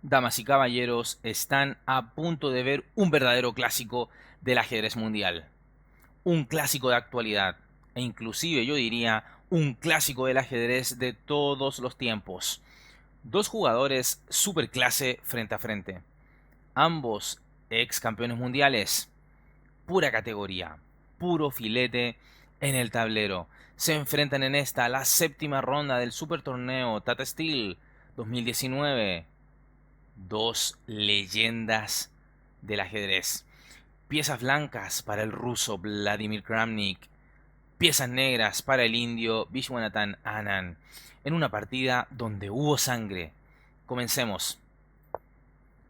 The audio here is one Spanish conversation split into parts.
Damas y caballeros, están a punto de ver un verdadero clásico del ajedrez mundial. Un clásico de actualidad. E inclusive yo diría un clásico del ajedrez de todos los tiempos. Dos jugadores superclase frente a frente. Ambos ex campeones mundiales. Pura categoría. Puro filete en el tablero. Se enfrentan en esta, la séptima ronda del super torneo Tata Steel 2019. Dos leyendas del ajedrez. Piezas blancas para el ruso Vladimir Kramnik. Piezas negras para el indio Vishwanathan Anand. En una partida donde hubo sangre. Comencemos.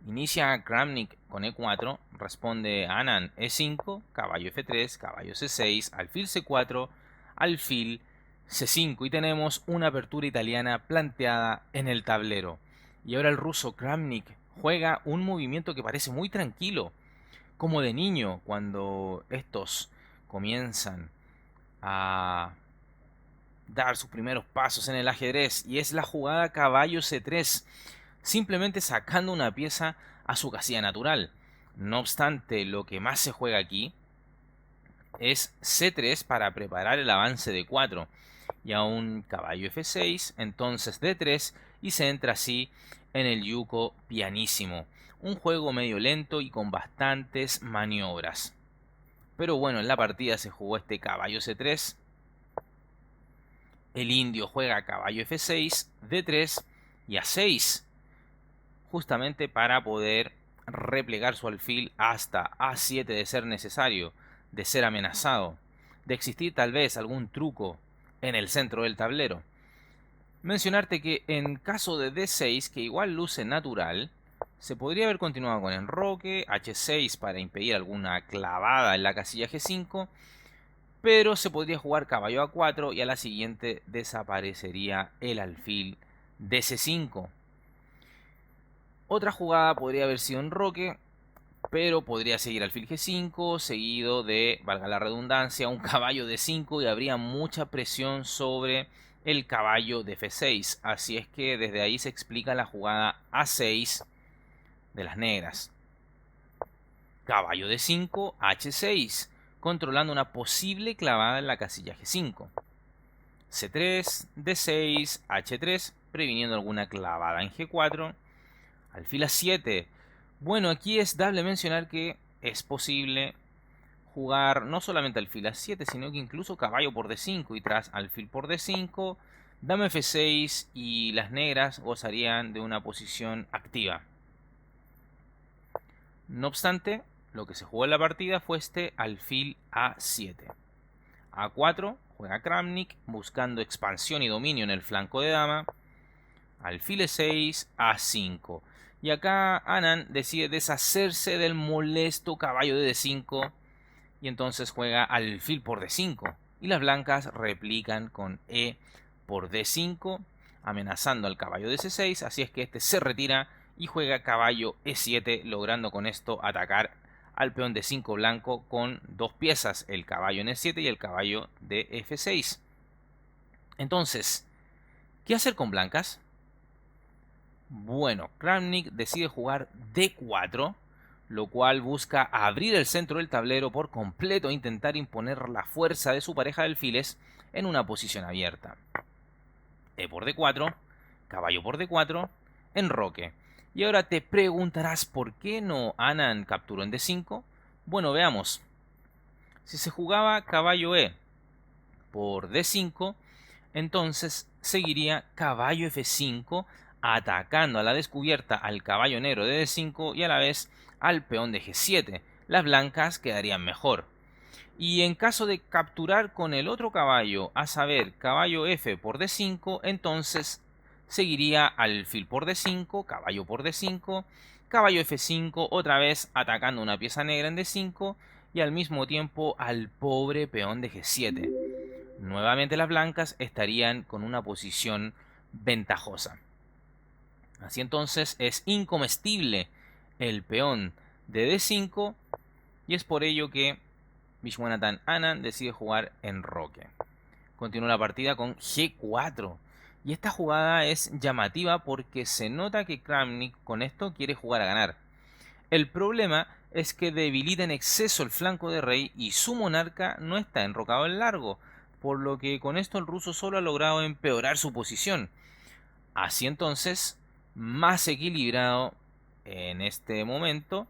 Inicia Kramnik con E4. Responde Anand E5. Caballo F3. Caballo C6. Alfil C4. Alfil C5. Y tenemos una apertura italiana planteada en el tablero. Y ahora el ruso Kramnik juega un movimiento que parece muy tranquilo, como de niño cuando estos comienzan a dar sus primeros pasos en el ajedrez, y es la jugada caballo C3, simplemente sacando una pieza a su casilla natural. No obstante, lo que más se juega aquí es C3 para preparar el avance de 4 y a un caballo F6, entonces D3 y se entra así en el yuco pianísimo. Un juego medio lento y con bastantes maniobras. Pero bueno, en la partida se jugó este caballo C3. El indio juega caballo F6, D3 y A6, justamente para poder replegar su alfil hasta A7 de ser necesario, de ser amenazado, de existir tal vez algún truco en el centro del tablero. Mencionarte que en caso de D6, que igual luce natural, se podría haber continuado con enroque, H6 para impedir alguna clavada en la casilla G5, pero se podría jugar caballo A4 y a la siguiente desaparecería el alfil de C5. Otra jugada podría haber sido enroque, pero podría seguir alfil G5, seguido de, valga la redundancia, un caballo D5 y habría mucha presión sobre el caballo de F6. Así es que desde ahí se explica la jugada A6 de las negras. Caballo D5, H6, controlando una posible clavada en la casilla G5. C3, D6, H3, previniendo alguna clavada en G4. Alfil A7. Bueno, aquí es dable mencionar que es posible jugar no solamente alfil A7, sino que incluso caballo por D5 y tras alfil por D5, dama F6 y las negras gozarían de una posición activa. No obstante, lo que se jugó en la partida fue este alfil A7. A4 juega Kramnik buscando expansión y dominio en el flanco de dama. Alfil E6, A5. Y acá Anand decide deshacerse del molesto caballo de D5 y entonces juega alfil por D5. Y las blancas replican con E por D5, amenazando al caballo de C6, así es que este se retira y juega caballo E7, logrando con esto atacar al peón D5 blanco con dos piezas, el caballo en E7 y el caballo de F6. Entonces, ¿qué hacer con blancas? Bueno, Kramnik decide jugar D4, lo cual busca abrir el centro del tablero por completo e intentar imponer la fuerza de su pareja de alfiles en una posición abierta. E por D4, caballo por D4, enroque. Y ahora te preguntarás por qué no Anand capturó en D5. Bueno, veamos. Si se jugaba caballo E por D5, entonces seguiría caballo F5 atacando a la descubierta al caballo negro de D5 y a la vez al peón de G7. Las blancas quedarían mejor. Y en caso de capturar con el otro caballo, a saber, caballo F por D5, entonces seguiría alfil por D5, caballo por D5, caballo F5, otra vez atacando una pieza negra en D5 y al mismo tiempo al pobre peón de G7. Nuevamente las blancas estarían con una posición ventajosa. Así entonces es incomestible el peón de D5 y es por ello que Vishwanathan Anand decide jugar enroque. Continúa la partida con G4 Y esta jugada es llamativa porque se nota que Kramnik con esto quiere jugar a ganar. El problema es que debilita en exceso el flanco de rey y su monarca no está enrocado en largo, por lo que con esto el ruso solo ha logrado empeorar su posición. Así entonces, más equilibrado en este momento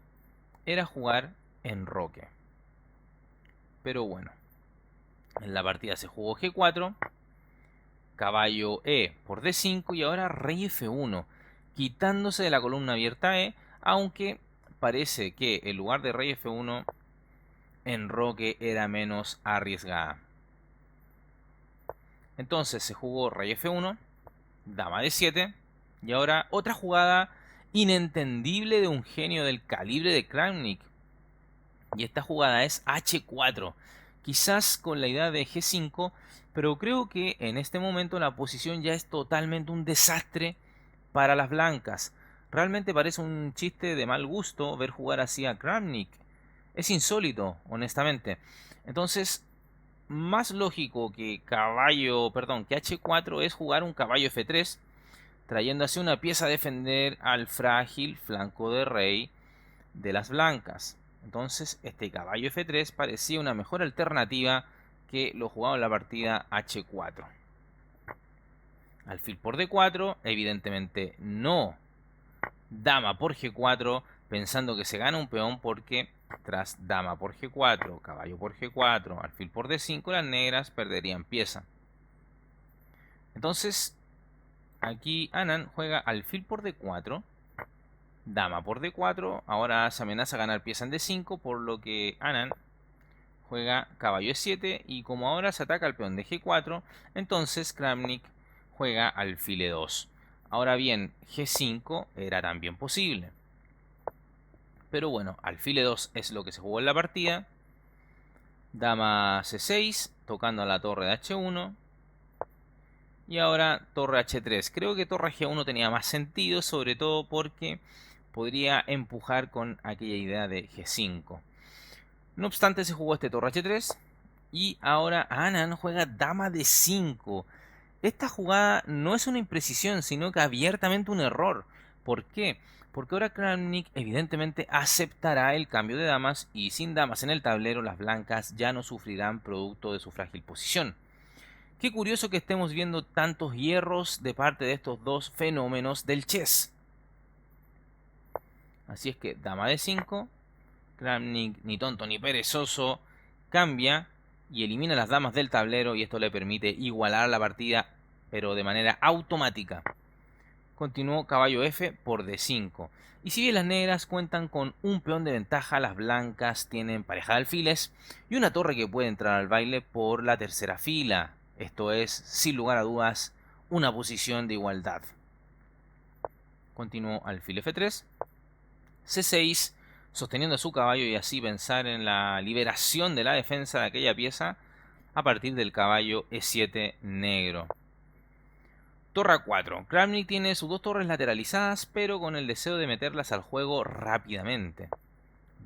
era jugar en roque. Pero bueno, en la partida se jugó G4, caballo E por D5 y ahora rey F1, quitándose de la columna abierta E, aunque parece que en lugar de rey F1 en roque era menos arriesgada. Entonces se jugó rey F1, dama D7 y ahora otra jugada inentendible de un genio del calibre de Kramnik. Y esta jugada es H4, quizás con la idea de G5, pero creo que en este momento la posición ya es totalmente un desastre para las blancas. Realmente parece un chiste de mal gusto ver jugar así a Kramnik. Es insólito, honestamente. Entonces, más lógico que que H4 es jugar un caballo F3, trayendo así una pieza a defender al frágil flanco de rey de las blancas. Entonces, este caballo F3 parecía una mejor alternativa que lo jugado en la partida H4. Alfil por D4, evidentemente no. Dama por G4, pensando que se gana un peón porque tras dama por G4, caballo por G4, alfil por D5, las negras perderían pieza. Entonces, aquí Anand juega alfil por D4, dama por D4, ahora se amenaza a ganar pieza en D5, por lo que Anand juega caballo E7 y como ahora se ataca el peón de G4, entonces Kramnik juega alfil E2. Ahora bien, G5 era también posible. Pero bueno, alfil E2 es lo que se jugó en la partida. Dama C6, tocando a la torre de H1. Y ahora torre H3. Creo que torre G1 tenía más sentido, sobre todo porque podría empujar con aquella idea de G5. No obstante, se jugó este torre H3. Y ahora Anand juega dama D5. Esta jugada no es una imprecisión, sino que abiertamente un error. ¿Por qué? Porque ahora Kramnik evidentemente aceptará el cambio de damas y sin damas en el tablero las blancas ya no sufrirán producto de su frágil posición. Qué curioso que estemos viendo tantos hierros de parte de estos dos fenómenos del chess. Así es que dama D5, Kramnik ni tonto ni perezoso cambia y elimina las damas del tablero y esto le permite igualar la partida pero de manera automática. Continuó caballo F por D5. Y si bien las negras cuentan con un peón de ventaja, las blancas tienen pareja de alfiles y una torre que puede entrar al baile por la tercera fila. Esto es, sin lugar a dudas, una posición de igualdad. Continuó alfil F3, C6, sosteniendo a su caballo y así pensar en la liberación de la defensa de aquella pieza a partir del caballo E7 negro. Torre A4. Kramnik tiene sus dos torres lateralizadas, pero con el deseo de meterlas al juego rápidamente.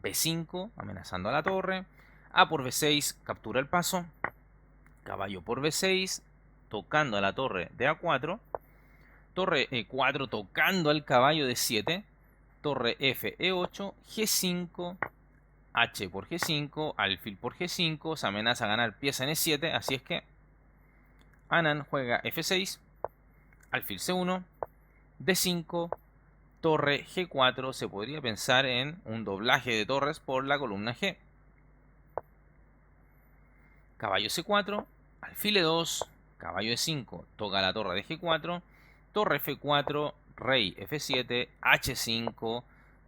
B5, amenazando a la torre. A por B6, captura el paso. Caballo por B6, tocando a la torre de A4. Torre E4, tocando al caballo de 7. Torre F, E8, G5, H por G5, alfil por G5. Se amenaza a ganar pieza en E7, así es que Anand juega F6. Alfil C1, D5, torre G4. Se podría pensar en un doblaje de torres por la columna G. Caballo C4, alfil E2, caballo E5, toca la torre de G4, torre F4, rey F7, H5,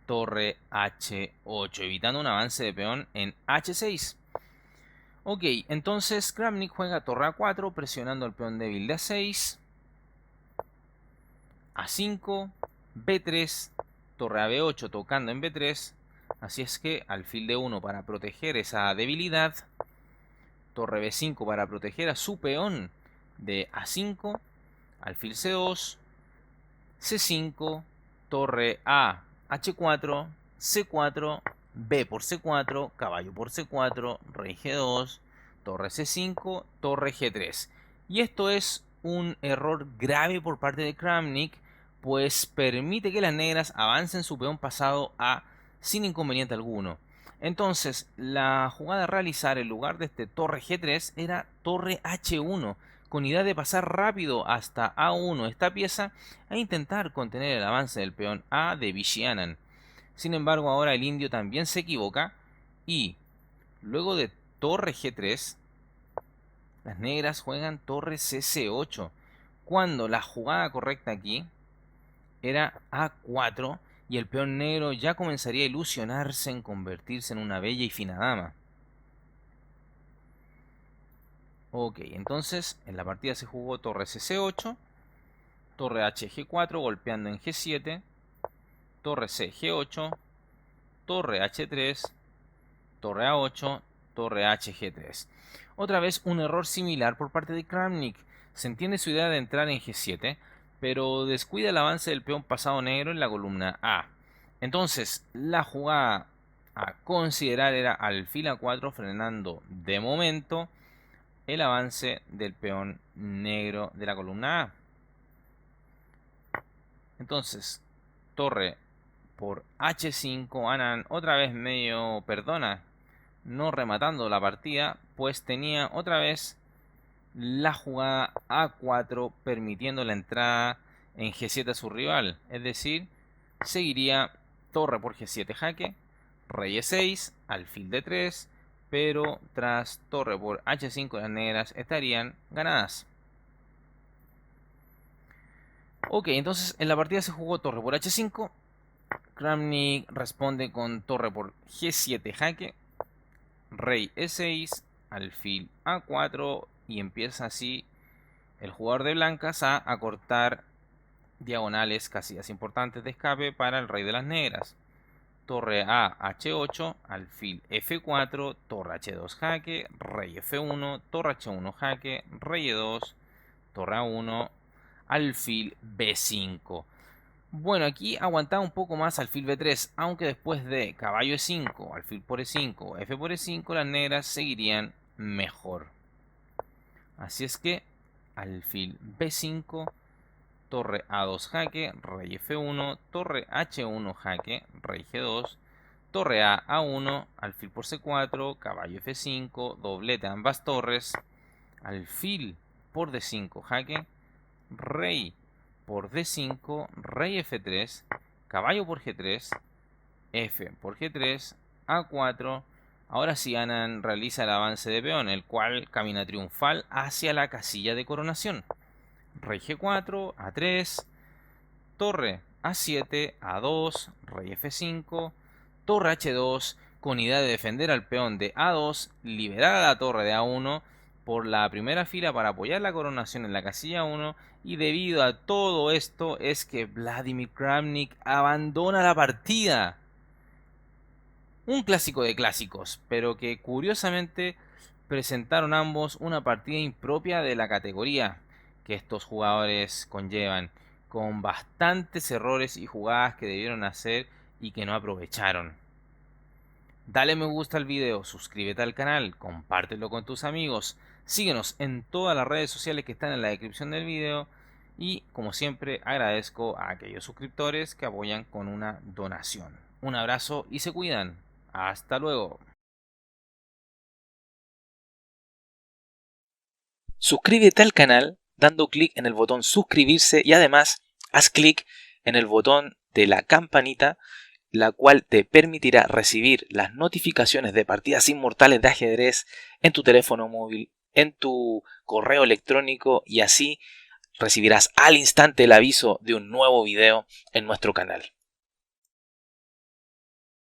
torre H8, evitando un avance de peón en H6. Ok, entonces Kramnik juega torre A4, presionando el peón débil de A6. A5, B3, torre a B8 tocando en B3, así es que alfil D1 para proteger esa debilidad, torre B5 para proteger a su peón de A5, alfil C2, C5, torre A, H4, C4, B por C4, caballo por C4, rey G2, torre C5, torre G3. Y esto es un error grave por parte de Kramnik, pues permite que las negras avancen su peón pasado A sin inconveniente alguno. Entonces, la jugada a realizar en lugar de este torre G3 era torre H1, con idea de pasar rápido hasta A1 esta pieza e intentar contener el avance del peón A de Vishy Anand. Sin embargo, ahora el indio también se equivoca y luego de torre G3, las negras juegan torre CC8, cuando la jugada correcta aquí era A4 y el peón negro ya comenzaría a ilusionarse en convertirse en una bella y fina dama. Ok, entonces en la partida se jugó torre CC8, torre HG4 golpeando en G7, torre CG8, torre H3, torre A8, torre HG3. Otra vez un error similar por parte de Kramnik. Se entiende su idea de entrar en G7, pero descuida el avance del peón pasado negro en la columna A. Entonces, la jugada a considerar era alfil A4 frenando de momento el avance del peón negro de la columna A. Entonces, torre por H5, Anand otra vez medio perdona, no rematando la partida, pues tenía otra vez la jugada A4 permitiendo la entrada en G7 a su rival. Es decir, seguiría torre por G7 jaque, rey E6, alfil D3, pero tras torre por H5 las negras estarían ganadas. Ok, entonces en la partida se jugó torre por H5. Kramnik responde con torre por G7 jaque, rey E6, alfil A4 y empieza así el jugador de blancas a acortar diagonales, casillas importantes de escape para el rey de las negras. Torre A H8, alfil F4, torre H2 jaque, rey F1, torre H1 jaque, rey E2, torre A1, alfil B5. Bueno, aquí aguantaba un poco más alfil B3, aunque después de caballo E5, alfil por E5, F por E5, las negras seguirían mejor. Así es que alfil B5, torre A2 jaque, rey F1, torre H1 jaque, rey G2, torre A A1, alfil por C4, caballo F5, doblete a ambas torres, alfil por D5 jaque, rey por D5, rey F3, caballo por G3, F por G3, A4. Ahora sí Anand realiza el avance de peón, el cual camina triunfal hacia la casilla de coronación. Rey G4, A3, torre A7, A2, rey F5, torre H2, con idea de defender al peón de A2, liberar a la torre de A1 por la primera fila para apoyar la coronación en la casilla 1, y debido a todo esto es que Vladimir Kramnik abandona la partida. Un clásico de clásicos, pero que curiosamente presentaron ambos una partida impropia de la categoría que estos jugadores conllevan, con bastantes errores y jugadas que debieron hacer y que no aprovecharon. Dale me gusta al video, suscríbete al canal, compártelo con tus amigos, síguenos en todas las redes sociales que están en la descripción del video y, como siempre, agradezco a aquellos suscriptores que apoyan con una donación. Un abrazo y se cuidan. Hasta luego. Suscríbete al canal dando clic en el botón suscribirse y además haz clic en el botón de la campanita, la cual te permitirá recibir las notificaciones de partidas inmortales de ajedrez en tu teléfono móvil, en tu correo electrónico, y así recibirás al instante el aviso de un nuevo video en nuestro canal.